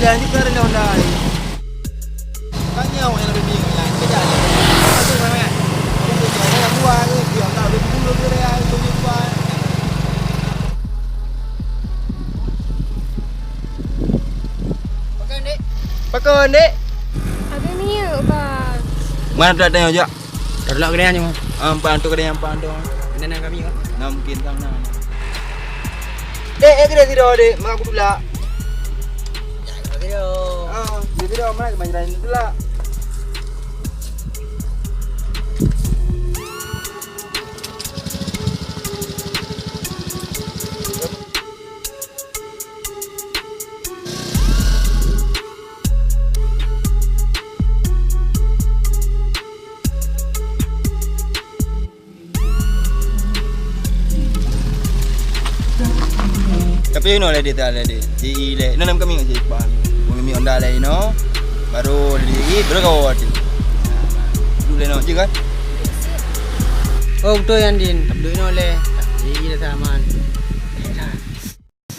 jalan juga ada Honda. Tanya orang yang lebih bingung lah. Kita jalan. Masuk mana? Kita jalan yang buat ke? Dia tak lebih dulu ke dia. Itu dia buat. Pakai dek. Pakai dek. Ada ni ya, bang. Mana tu ada yang ajak? Tak ada kedai ni mah. Ampan tu kedai ampan tu. Nenek kami kan. Nah mungkin tak nak. Dek, kedai tidur dek. Mak aku pula. Dia tidur mana ke manjaran itu lah. Tapi you know lah dia tak ada dia. Di le. Nanam kami ngaji pan. Kami onda lah ino. Baru di baru kau ada. Dulu le no je kan. Oh betul yang din. Tak betul ni oleh. Jadi dah saman.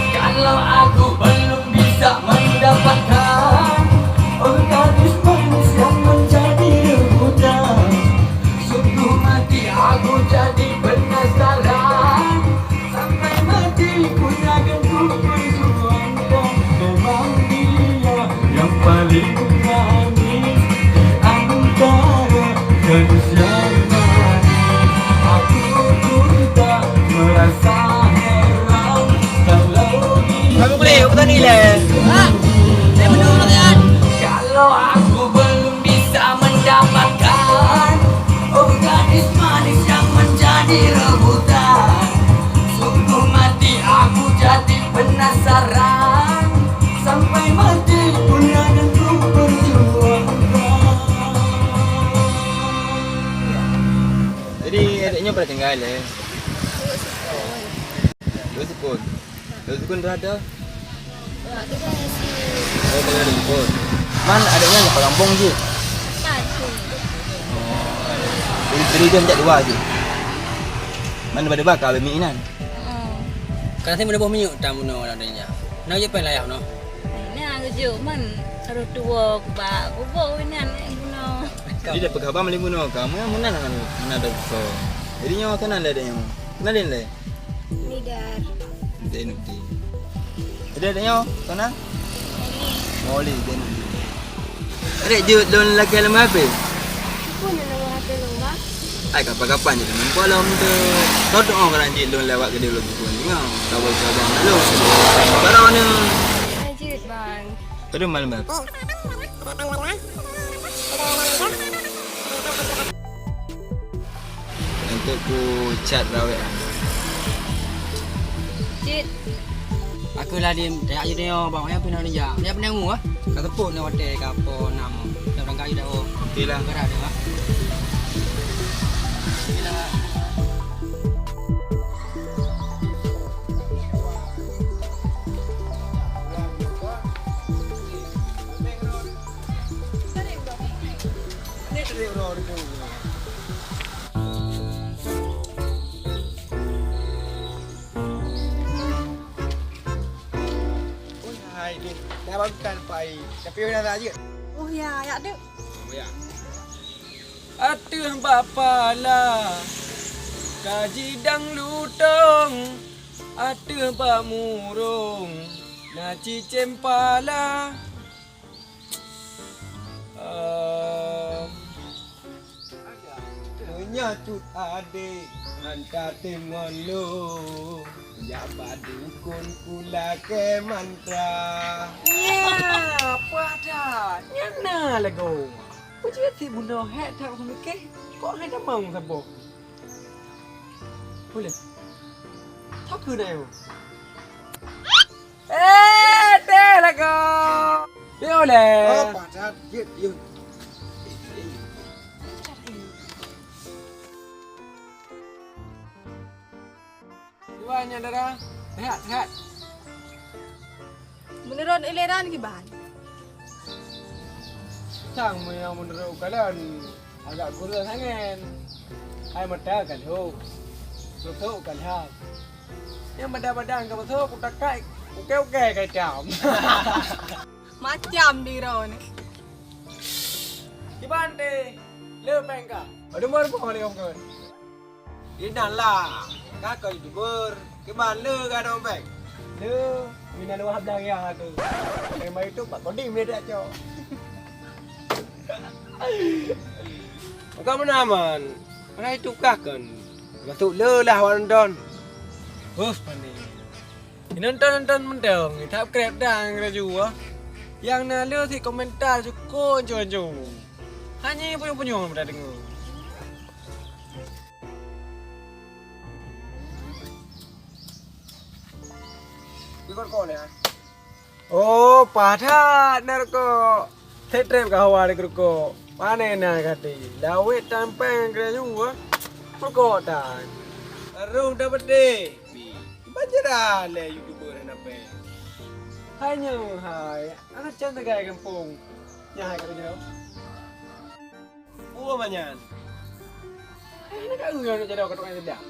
Kalau aku belum bisa mendapatkan gadis manis yang menjadi rebutan, sungguh mati aku jadi penasaran. Sampai mati pun akan ku perjuangkan. Memang dia yang paling manis di antara gadis yang manis. Aku pun tak merasa heran kalau Kami boleh aku tadi le. saya menurut kan. Kalau aku belum bisa mendapatkan gadis manis yang menjadi rebutan, sungguh mati aku jadi penasaran. Sampai mati pun akan ku perjuangkan. Jadi adiknya pada tinggal le. Dua sukun. Dua sukun berada. Oh, tengah ada sukun. Mana adiknya nak kampung je. Jadi dia macam dua je. Mana pada bakal berminan. Kan saya mendapat menyuk tamu no ada nya. Nak je pen layak no. Ni aku je man. Harus tua aku bak. Aku bawa ni anak guna. Jadi dah perkhabar malih bunuh kamu yang mana nak mana ada so. Jadi nyawa kenal le adiknya. Kenalin le. Nidar. Denuti. Ada adiknya sana? Molly Denuti. Adik je lon lelaki lama apa? Pun nak hati rumah. Ai kapan-kapan je nampak lah untuk todok orang je lon lewat ke dia lagi pun. Ngau, kawal abang lu. Barang ni. Ajit bang. Terus malam apa? Untuk ku chat rawek. Jit. Aku lah dia dak je dia bang yang pernah dia. Dia pernah mu ah. Kata pun nak hotel ke apa nama. Dah berangkat dah oh. Okeylah. Berada dah. Bila dah baguskan pai. Tapi orang dah je. Oh ya, ya dek. Ya. Atuh bapa lah kaji dang lutong, atuh ba murung na cicempala. Menyatut adik hantar timon lu. Jabat dukun pula ke mantra. Ya, apa dah? Nyana lagu. Puji si bunda hek tak aku mikir. Kok hek dah mau sabo? Boleh. Tak ke dah yo. Teh lagu. Dia boleh. Apa dah? Ye. Tuannya darah. Sehat. Beneran eleran ke bang? Sang yang menurut kalian agak kurang sangat. Hai mata kan ho. Betul kan ha. Yang badan-badan ke betul aku takai. Okey kai jam. Macam diro ni. Kibante, le pengka. Ada mar apa kali kawan? Ini lah, kakak youtuber. Kiban le kan orang peng. Le, mina dua hablang ya tu. Memang itu pak kodim dia tak cok. Bukan mana man. Mana itu kakak? Masuk le lah orang don. Bos pani. Nonton mendong, tak krep dah ngeraju ah. Yang nak si komentar cukup cuan. Hanya punya dah dengar. Ikut kau ni. Oh, pada narko. Tetrep kau ada kerko. Mana nak kati? Lawet tampang ngeraju ah. Perko tak. Aruh dapat deh. Bajaran le YouTuber apa? Hanya hai, anak cantik gaya kampung. Yang hai kau jauh. Oh banyak. Nak kau yang nak jauh kau tu yang tidak.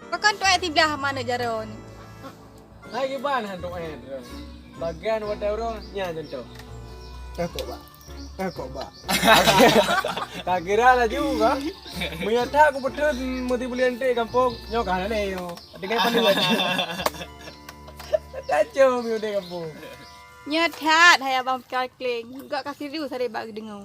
Pakan tu ayat tiba mana jaro ni. Hai kiban hantu ayat. Bagian wadah orang nyanyi tu. Kok ba? Tak kira lah juga. Menyata aku betul mesti beli ente kampung. Nyok kan ni yo. Dengan pandai baca. Tak jauh mi udah kampung. Nyatat hai abang kalkling. Enggak kasih riu sare bag dengar.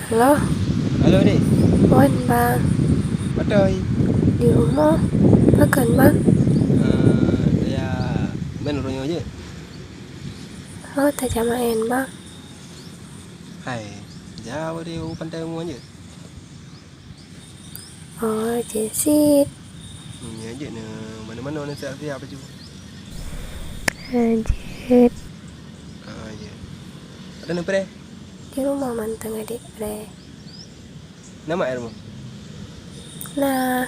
Halo, Halo dik. Wan bang, Betul. di rumah makan bang. Saya main ronyo je. Oh, tak main bang. Hai. Jauh dia pantai umum je. Oh, jesit. Ya je ne. Mana-mana nak siap-siap baju. Anjir, Ya. Ada nak pre? di rumah manteng adik bre. Nama airmu? Nah,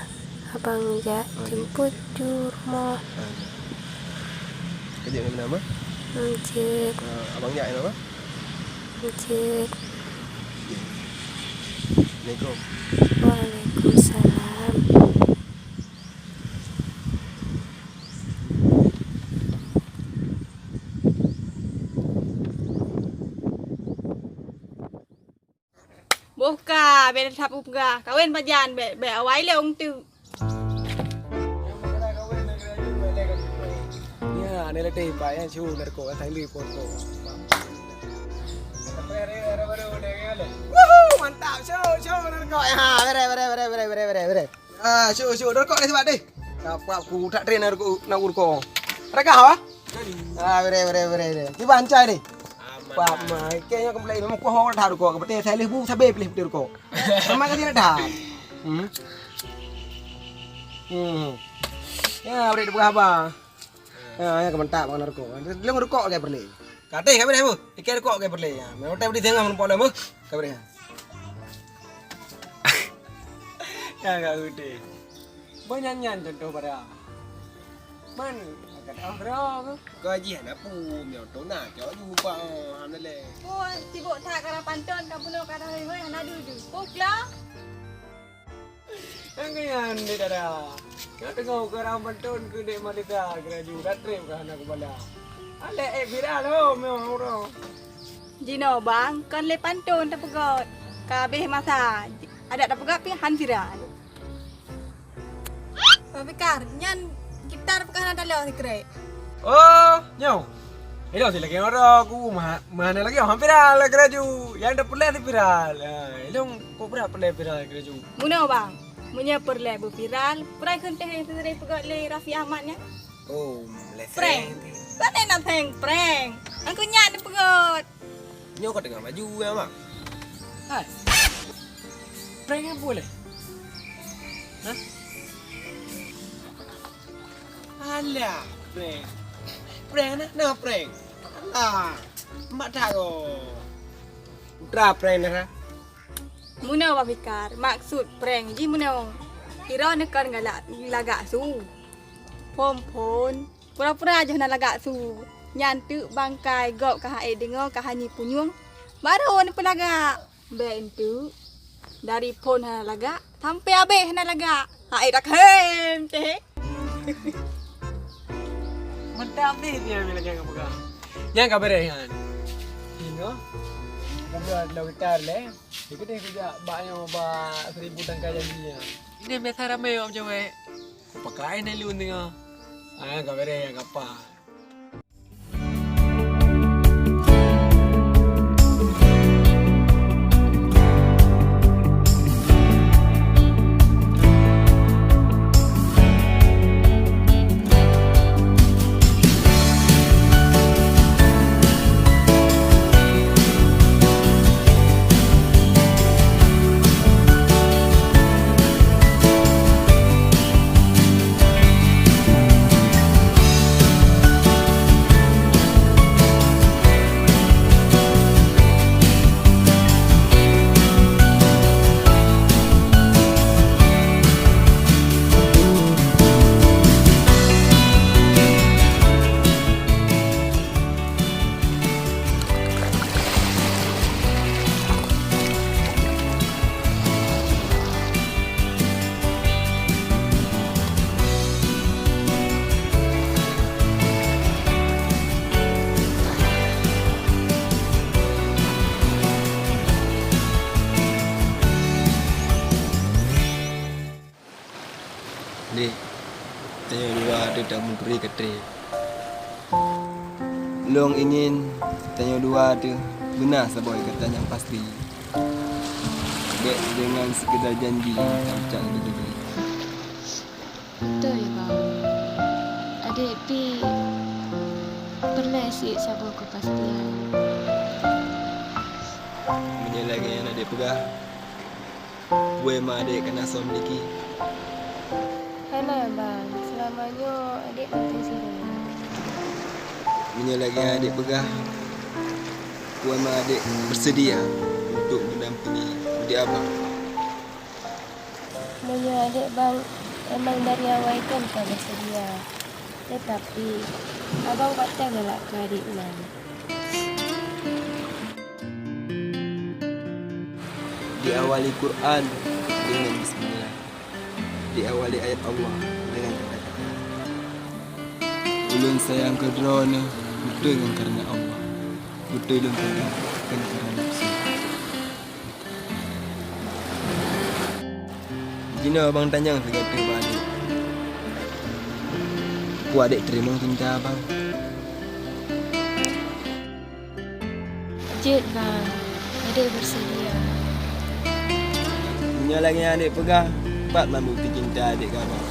abang Jak Oh, jemput di rumah. Kerja nama apa? Anjir, Abang Jak nama apa? anjir. Assalamualaikum. Waalaikumsalam. Buka, beda tap upga. Kawin pajan be awai le ong tu. Ya, ni letih pak yang cu narko atai li pon ko. Woohoo, mantap. Show narko. Ha, bere. Show narko ni sebab deh. Apa aku tak train narko nak urko. Mereka apa? Bere. Di bancai ni. Pak mai kayaknya komplain memang kau orang dah urko. Kebetul saya lihat bu sabe pilih urko. Memang kasi dah. Ya, bere buka apa? Ya, kementak makan narko. Dia ngerukok kayak perli. Kate kami dah bu. Ikan rukok kayak perli. Memang tak beri tengah menumpuk dah bu. Kabar ya. Ya enggak gede. Banyak nyan contoh pada. Man, agak orang. Gajian apa? Miao tu nak jauh jumpa anda le. Oh, sibuk tak karena pantun kapulo karena hoi hana dulu. Puklah. Yang kaya ni dah. Kau tengok kerana pantun ke dek Malita kena juga trip ke anak kepala. Ale viral lo, memang orang. Jino bang, kan le pantun tak pegot. Kabeh masa. Ada tak pegot pilihan viral. Tapi kar, nyan gitar pekan ada lewat sekre. Oh, nyaw. Itu sih lagi orang aku mana lagi orang viral keraju. Yang dah pernah di viral. Itu kau pernah viral keraju. Muno bang, punya perle bu viral. Perai kenteh yang sedari pegot le Raffi Ahmadnya. Oh, Prank. Mana nak prank? Aku nyak di pegot. Nyaw kau tengah baju ya mak. Hai. Prank yang boleh. Hah? Alah, prank. Prank nak prank. Alah, mak tak ko. Udah prank dah. Muno ba fikar, maksud prank ji muno. Kira nekan lagak su. Pom pura-pura je nak lagak su. Nyantu bangkai gok kah dengar kah ni punyung. Baru ni pelaga. Ben tu dari pon hana laga sampai habis hana laga. Ha dak hem teh. Mantap ni dia bila jangan pegang. Yang kabar kan? Ini Kamera dah gitar le. Ikut dia kerja banyak ba 1000 tangkai janjinya. Ini meta ramai om cewek. Pakai ni lu ni ah. Kabar yang apa? Dek, tanya dua ada tak memberi kata. Long ingin tanya dua ada benar saboy kata yang pasti. Dek dengan sekedar janji tak gitu. Betul ya bang. Adik pi pernah sih sabar kepastian. Menyelagi yang adik pegah. Gue mah adik kena som lagi. Hana bang, selamanya adik penting sih. Menyelagi yang adik pegah. Gue mah adik bersedia untuk mendampingi adik abang. Menurut adik bang, emang dari awal kan tak bersedia. Tetapi abang kata galak ke adik bang. Diawali Quran dengan bismillah. Diawali ayat Allah dengan kata-kata. Ulun sayang ke drone betul dengan karena Allah. Betul ulun sayang bukan karena nafsu. Jina abang tanya segala pada. Ku adik terima cinta abang. Jet bang, adik bersedia. Punya lagi yang adik pegang, cepat membukti cinta adik ke abang.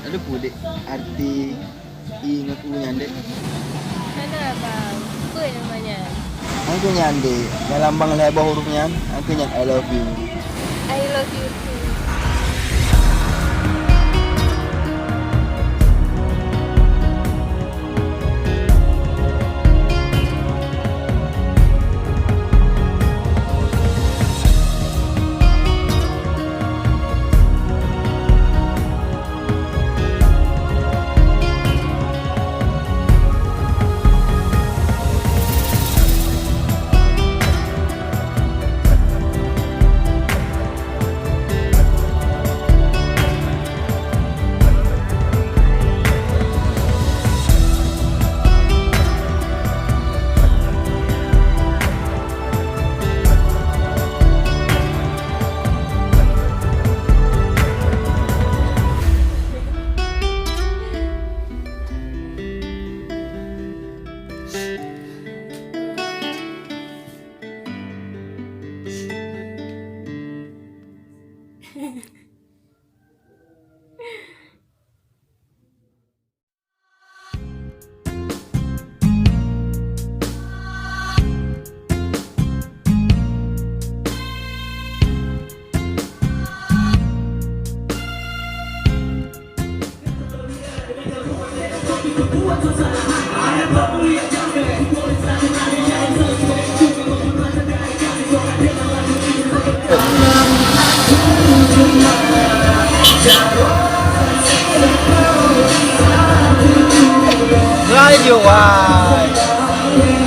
Ada pun dek arti I ngaku nyandek. Hana bang, apa namanya? Aku nyandek dalam bang lebar hurufnya. Aku nyand I love you. I love you too.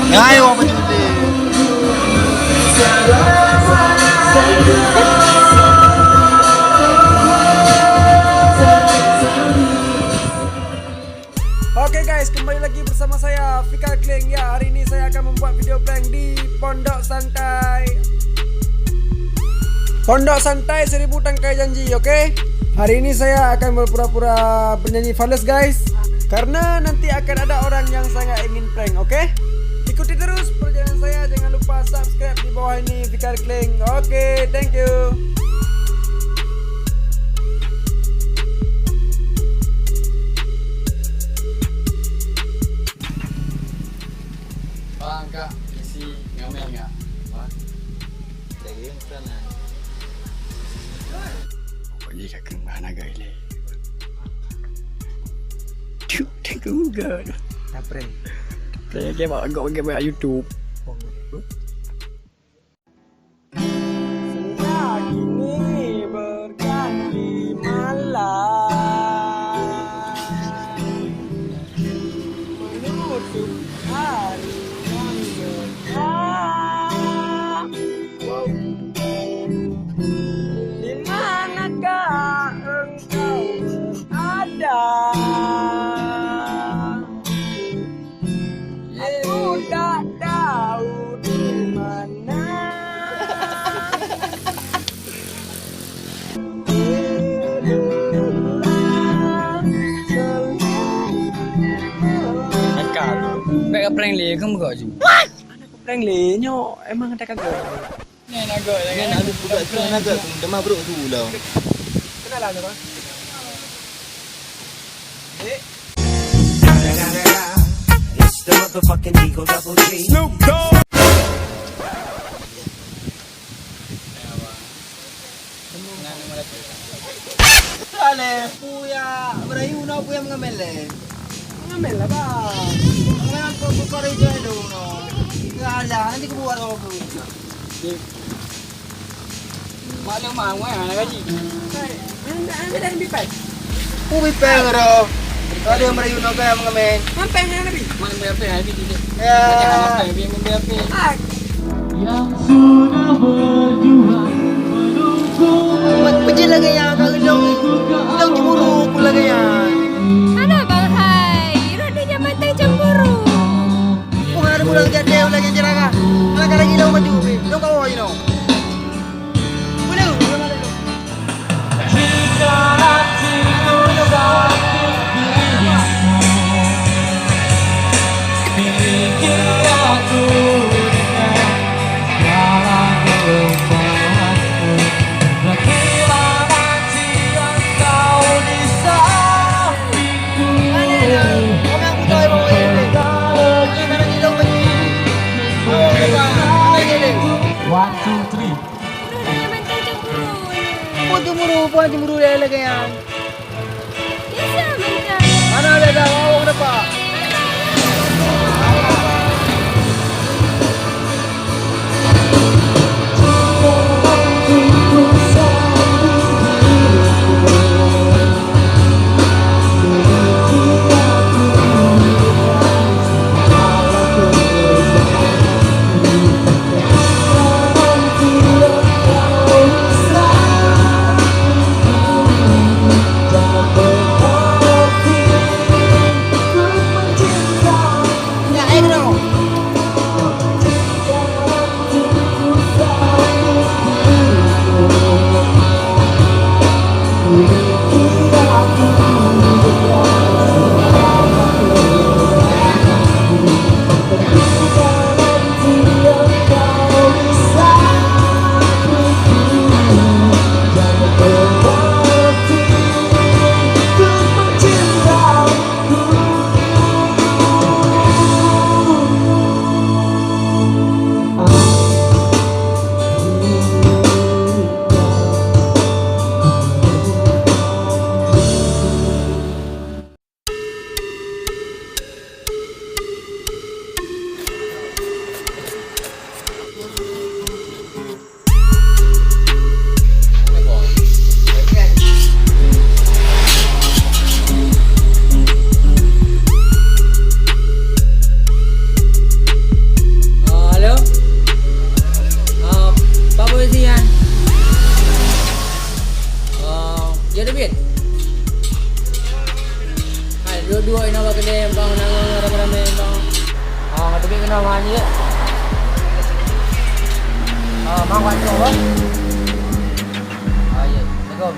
Ayo apa tu? Oke guys, kembali lagi bersama saya Fikar Kling. Ya, hari ini saya akan membuat video prank di Pondok Santai. Pondok Santai 1000 tangkai janji, oke? Hari ini saya akan berpura-pura bernyanyi fals guys, karena nanti akan ada orang yang sangat ingin prank, oke? Ikuti terus perjalanan saya, jangan lupa subscribe di bawah ini Fikar Kling. Oke, thank you. Bang, Kak, isi ngamel enggak? Bang. Lagi sana. Pergi kat kemana agak ini? Cuk, tengok enggak. Tak prank. Saya dia bawa agak bagi YouTube. Siang ini berganti malam, menutup hari yang gelap. Di manakah engkau berada? Aku tak tahu di mana. Kak, baik prank le kamu kau je. Prank le nyo, emang ada kagak? Ni naga Kan ada budak tu naga tu demam perut tu lah. Kenal lah bang. It's the motherfucking Eagle Double G. Ale, puya, berayu no puya mengamel le. Ngambil lah bang. Mengamel kau korek je do no. Alah, nanti keluar kau. Maklum mah nak gaji. Ambil dah lebih baik. Ubi peng ro. Ada merayu no kau mengamel. Mampai yang lebih. Mana berapa habis dia. Ya. Apa yang berapa? Mat pejil lagi yang kau gendong. Gendong cemburu pula lagi yang. Ada bang hai, rodanya mata cemburu. Kau ada pulang jadi lagi jeraga. Lagi lau maju. Lau kau you know. Boleh. Rodanya mata cemburu. Puan cemburu dia lagi yang. Ya sama. Mana ada dah awak dapat. namanya. Mang Wan Chong á. Dạ, được không?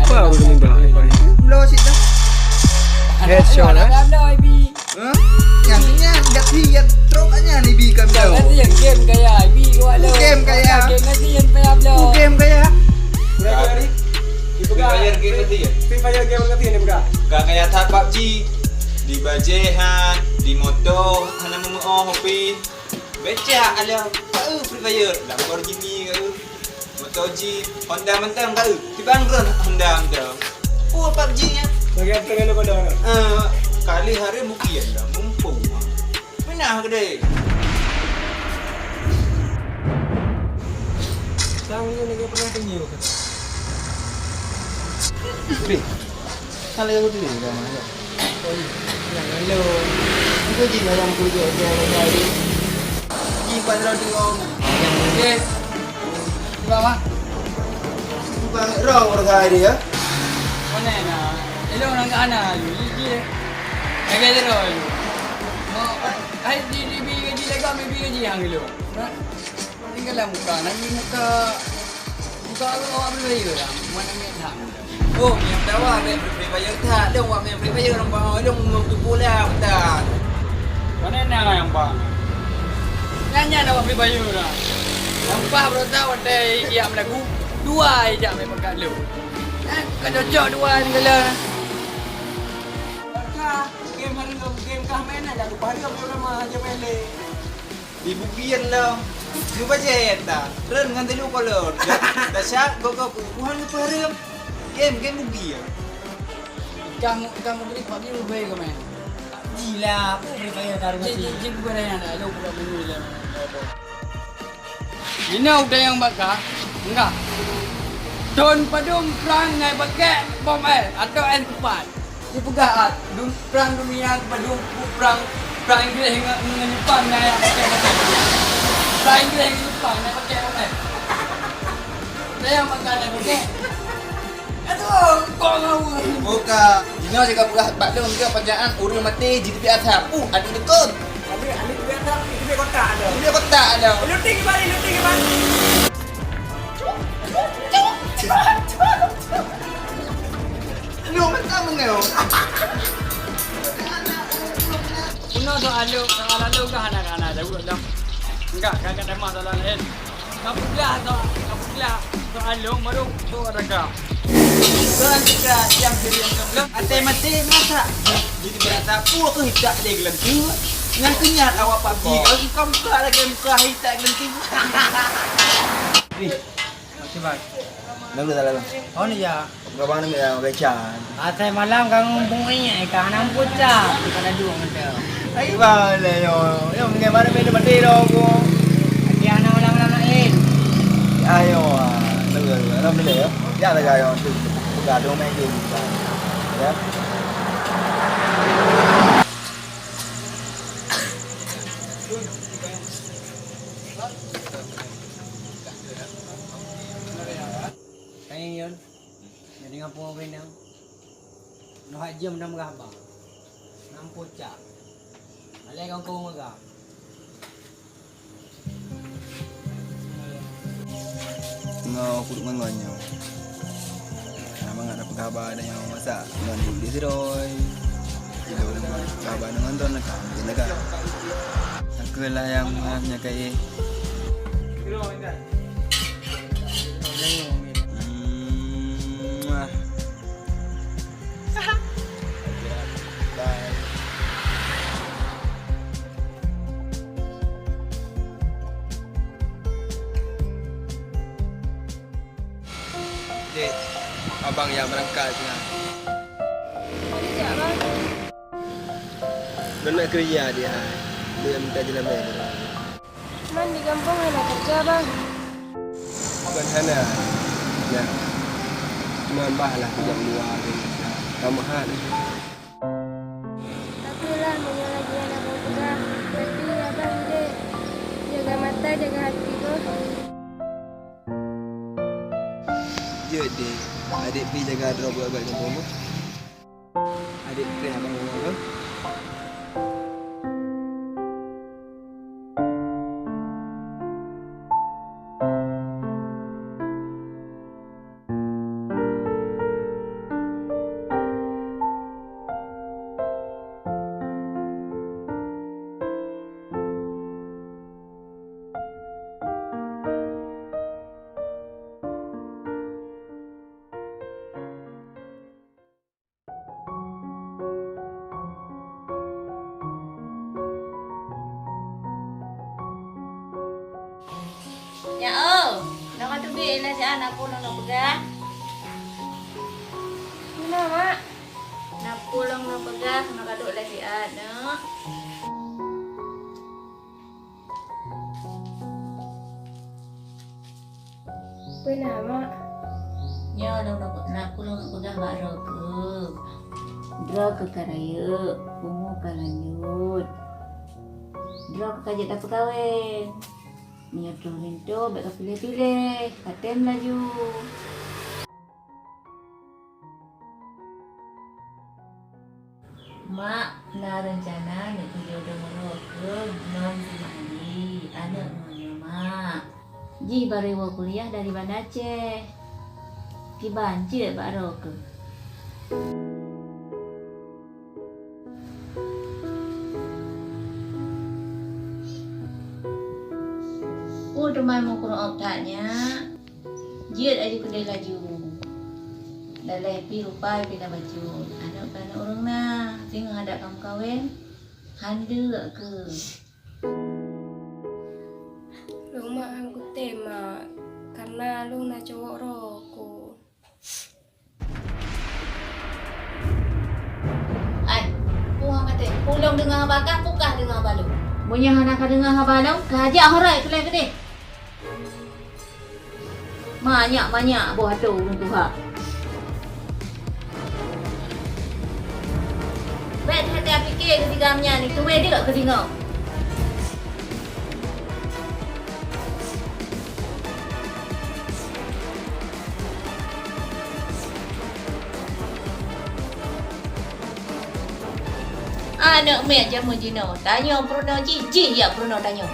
Baru minta. Lo sih dah. Headshot Ada eh. ada IB. Yang nya dak lihat truk aja nih bi kan Jangan lo. nanti yang game kayak IB kau ada. Game kayak. Game nanti yang payah lo. Game kayak. Berarti Bayar game nanti ya. Free Fire game ngerti ni bukan? Gak kayak tak PUBG di bajehan, di motor, hana memuah hobi. Beca ala Free Fire, Lamborghini ke, motor Jeep, Honda mentang ke, tibang ron Honda mentang. Oh PUBG nya. Bagi apa kena pada orang? Kali hari mungkin dah mumpung. Mana gede? Sang ni nak pernah tanya kata. Free. Kalau aku tu dia mana? Yang hello. Aku jadi orang kerja orang hari. Di bandar tu orang. Okey. Di bawah. Bukan raw orang hari ya. Mana nak? Elok orang kat ana lu. Ji. Jaga terus. Mau ai di bi gaji lega me bi gaji hang lu. Tinggallah muka. Nanti muka awak berbeza lah. Mana ni tak. Oh, yang tawa main Free Fire tak. Dia buat main Free Fire orang bang. Dia tu pula betul. Mana nak yang bang? Nanya nak beli baju dah. Nampak bro tahu ada yang lagu dua aja main pekat lu. Kau cocok dua segala. Game hari ni game kah main aja. Lupa hari kau nama aja main le. Dibukian lah. Lu baca tak? Ren dengan telu kolor. Dah syak kau puhan ke hari game buki ya. Kamu beli PUBG lebih ke main? Gila, apa beli bayar taruh mati. Jin bukan yang ada, lu bukan menu lah. Ini udah yang bakar, enggak. Don padum perang ngai pakai bom air atau air kepat. Di pegat perang dunia padum perang Inggeris dengan Jepang ngai pakai perang Inggeris dengan Jepang ngai pakai bom air. Saya makan dah pakai. Aduh, kau ngau. Buka. Dino jaga berat baklum juga panjang urang mati di tepi atas. Ada dekon. Ali biasa di kota ada. Dia kotak ada. Luting balik. Lu mentang mengau. Puno soal lu ke anak-anak jauh dah. Enggak, kakak dah masalah lain. Kapulah soal lu baru tu raga. Orang kita yang diri yang sebelum atai mati masa jadi berasa aku hitak lagi lenting dengan kenyat awak PUBG kalau kau buka lagi muka hitak lenting Coba. nak dah lalu Oh ni ya. kau bang ni yang becan Atai malam kang bunginya ka nang puca. Kana dua ngada. ai bale yo mungkin mana beda mati lo aku Lagi anak malam lain. ayo nak beli ya ya lah ayo tu buka domain dia ya Kayak yon. Jadi ngapo ngapain nang? No haji menang berapa? Nang puca. Alai kau maga. Ngau kudu ngonyo. Namang ada pengkabar ada yang masak dengan di siroi. Bila orang kabar dengan tuan nak kena kan. Aku lah yang hanya kayak Mwah. Bye. Dek, abang yang berangkat sekarang. Kerja bang. Dan nak kerja dia. Dia minta jalan bayar. Man di kampung enak kerja bang. Bukan sana. Ya. Cuma mbah lah kerja luar ni. Tamahan. Tapi lah punya lagi anak muda. Tapi abang dek jaga mata jaga hati bang. je dik. Adik pergi jaga drop agak jemput mu. Adik pergi abang mu. Ya oh, nak kata bi lah si anak pulang nak pegang. Mana, Mak? Nak pulang nak pegang nak kaduk lah si anak. Pernah, Mak? Ya nak pulang nak pegang baru ke. Dra ke karaya, pungu kalanyut. Dra ke kajak tak perkahwin. Ni tu, baik pilih-pilih, katem laju. Mak nak rencana nak jodoh Morocco non semandi, anak mana mak. Ji baru kuliah dari Banda Aceh. Ki banci baru ke. Teman mau kurang otaknya, jiat aja kedai laju. Dah lepi rupai pindah baju. Anak-anak orang nah, tengok ada kamu kawin, handa ke? Lu mak aku tema karena lu nak cowok roku. Ai, puang kata, pulang dengan abang, pukah dengan abang lu. Punya anak dengan abang lu, kajak horai kelai kedai. Banyak buah tu untuk hak. Baik hati fikir ketigamnya ni, tu dia tak ketinggal. Anak mek jamu jino, tanya Bruno ji ya Bruno tanya.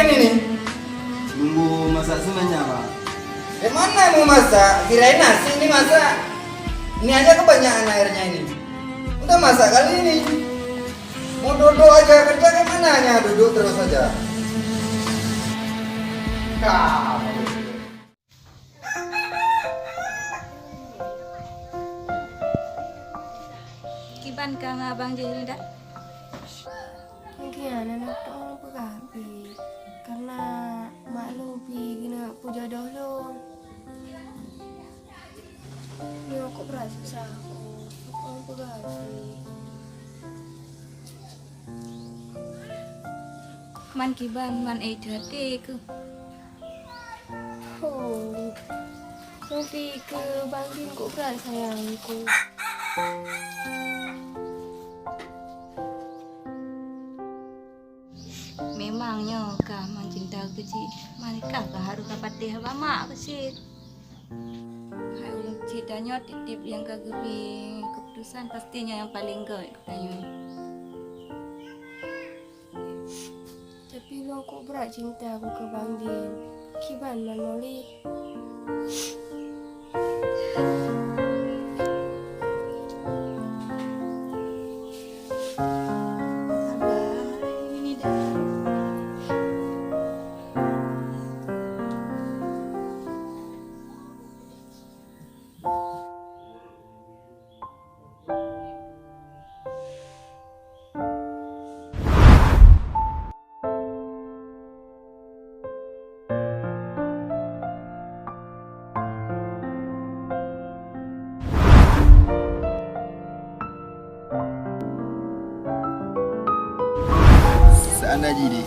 ini nih? Nunggu masak semuanya, Pak. Mana mau masak? Kirain nasi ini masak. Ini aja kebanyakan airnya ini. Udah masak kali ini. Mau duduk aja kerja ke mananya? Duduk terus aja. Kiban kang abang jadi dah. Mungkin anak tak bergabi karena maklum pi kena pujodoh lo. Ni aku berasa susah aku bergabi. Man kiban man ejate ke. Oh, nanti ke Bangkin kok berat sayangku. Memangnya kah man cinta kecil. Mereka kah harus dapat dia lama kecil. Hai ulang ceritanya titip yang kagebi keputusan pastinya yang paling gak katanya. Tapi lo kok berat cinta aku ke Bangkin. Kiban man Molly. Ini dah. Seandainya jadi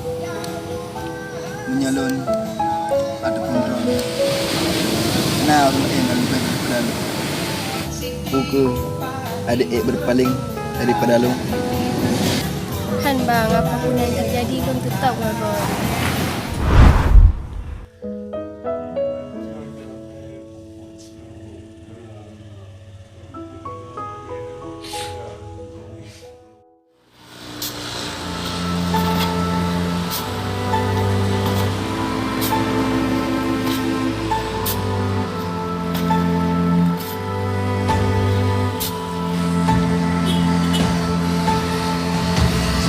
menyalon ataupun drone. Nah, orang yang dalam perjalanan buku adik berpaling daripada lo. Han bang, apapun yang terjadi pun tetap abang.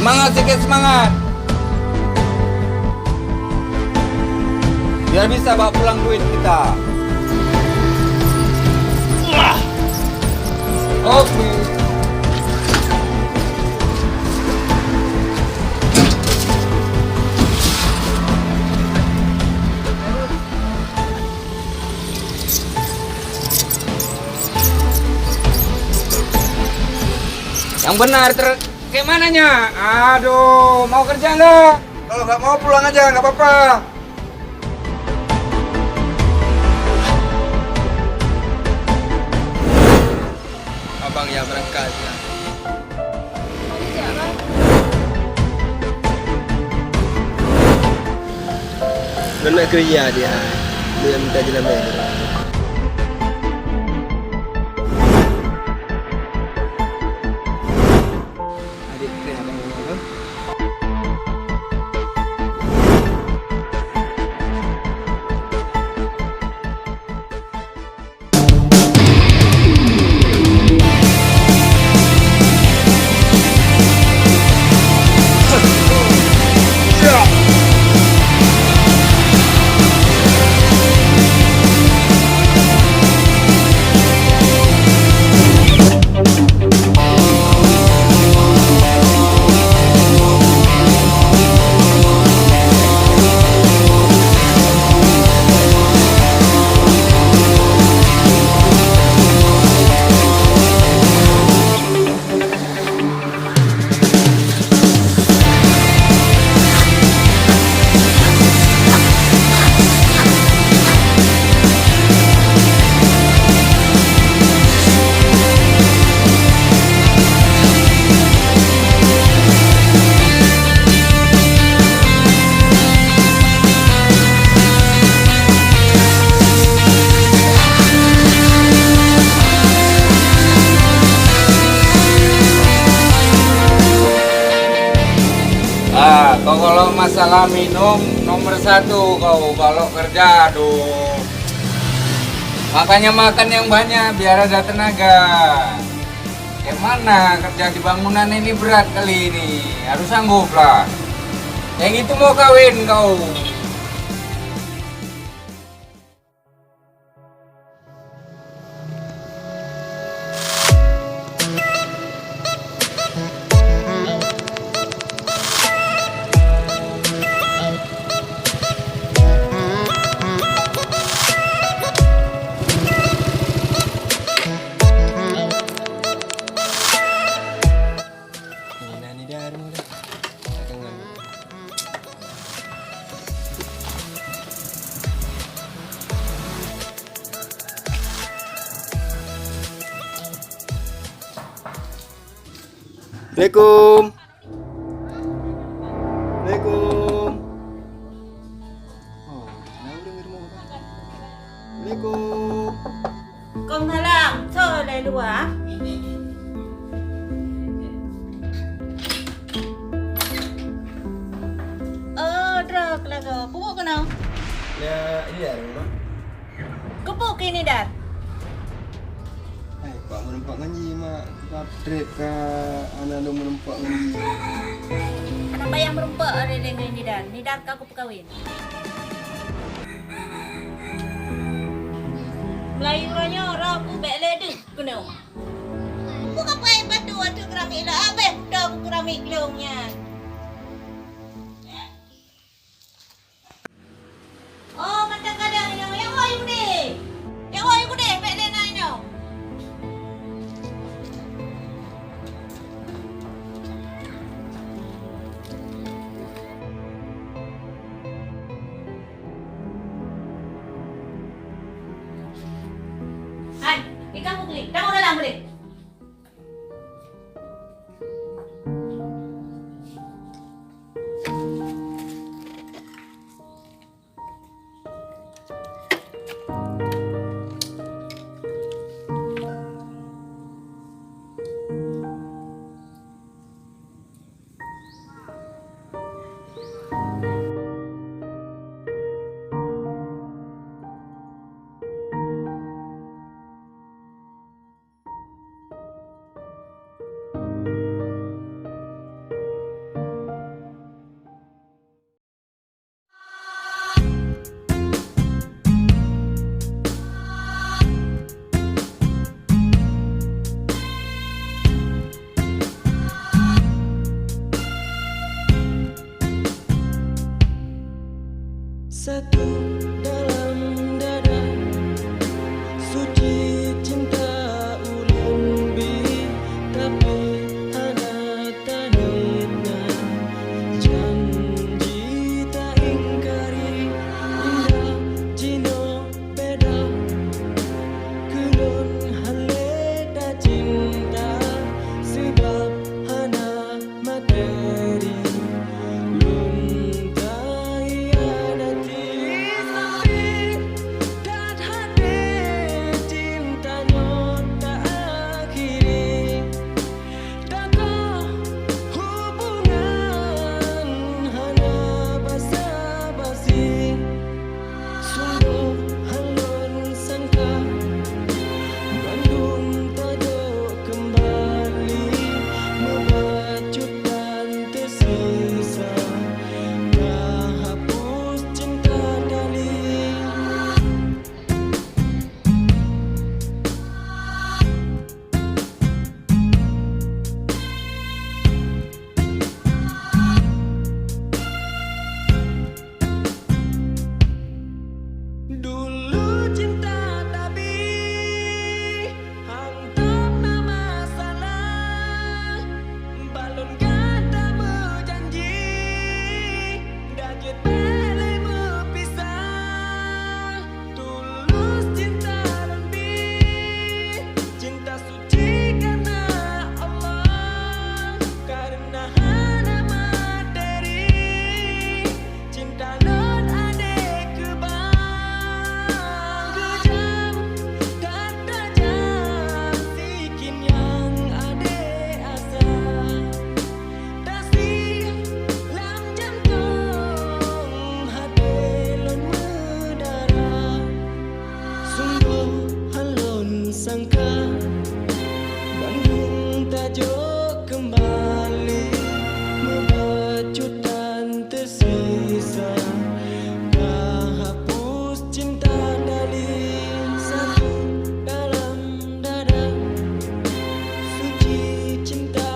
Semangat sikit semangat. Biar bisa bawa pulang duit kita. Oke. Yang benar kayak mananya? Aduh, mau kerja nggak? Kalau nggak mau pulang aja, nggak apa-apa. Abang yang berangkat ya. Nak kerja dia. Dia minta jalan bayar. Adik kena abang ngomong. Kau kalau masalah minum nomor 1 kau kalau kerja aduh. Makanya makan yang banyak biar ada tenaga. Gimana kerja di bangunan ini berat kali ini. Harus sanggup lah. Yang itu mau kawin kau. Assalamualaikum. Assalamualaikum. Oh, kenapa dia rumah orang? Assalamualaikum. Kong halang, so lai luar. Drag lagu. Pupuk kena. Ya, ini dah rumah. Kepuk ini dah. Hai, Pak menempah ngaji mak. Kita trip ke anak lu menempah ngaji. Anak bayang merempak ada dengan ini dah. Ni dah kau perkahwin. Melayu orangnya orang aku baik ledek kena. Bukan apa yang batu waktu keramik lah. Abang dah aku keramik gelongnya. Oh, mata kadang ini. Yang awak you deh. Yang awak you deh. Baik lena ini. Hai, ikan putri. Tengok dalam boleh. Satu dalam dada suci cinta ulun bi tapi hana tanina janji tak ingkari indah jino beda kulun haleda cinta sebab hana materi lun tak ianati Bandung tajuk kembali membacutan tersisa. Dah hapus cinta dari satu dalam dada. Suci cinta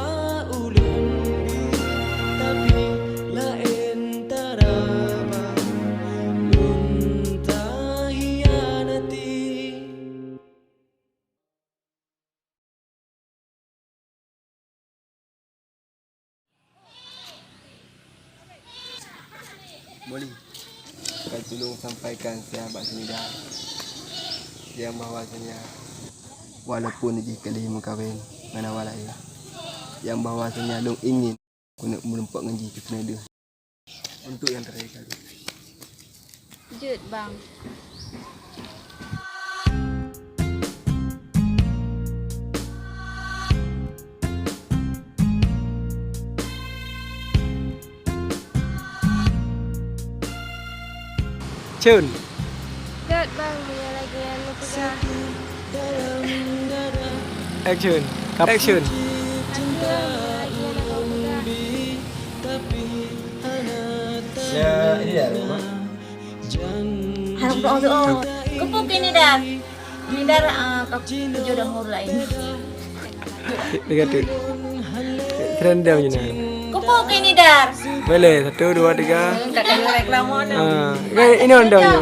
ulun di tapi lain taraba. Ulun tak hianati. Boleh. Kau tolong sampaikan sahabat Semida yang bahawasanya walaupun lagi kali mengkahwin dengan awak lain, yang bahawasanya long ingin kena menempat ngaji ke Senada untuk yang terakhir kali. Jut bang. Cun. Jod bang, dia lagi yang lu pegang. Action. Action. Ya, ini dah rumah. Harap doa doa. Kepuk ini dah. Ini dah kau jodoh mur lain. Dia kata. Keren dah macam mana? Kepuk ini dah. Boleh. 1, 2, 3. Tak kena reklama dah. Ini undang je.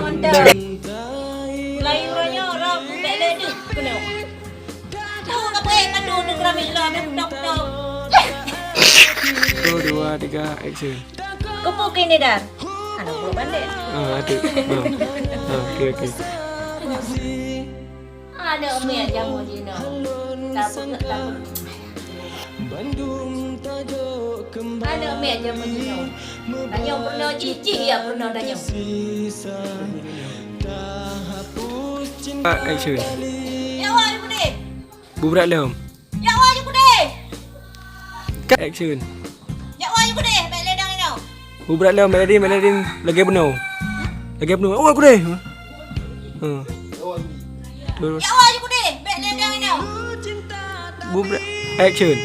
Lain orangnya orang bela dia. Kena. Tahu apa yang kadu dengan ramai lah dok. 1, 2, 3. Action. Kepuk ini dah. Anak belum pandai. Ada. Okey. Ada umi yang jamu Dina. Tak. Bandung tajuk kembali. Ada umi yang jamu Dina. Tanya pernah cicik ya pernah tanya. Sisa dah hapus cinta. Action. Ya wah you deh. Bubrak lem. Ya wah you deh. Action. Ya wah you deh. Baik ledang ini. Bubrak lem Meladin lagi penuh. Oh aku deh. Ya wah you deh. Baik ledang ini. Bubrak. Action.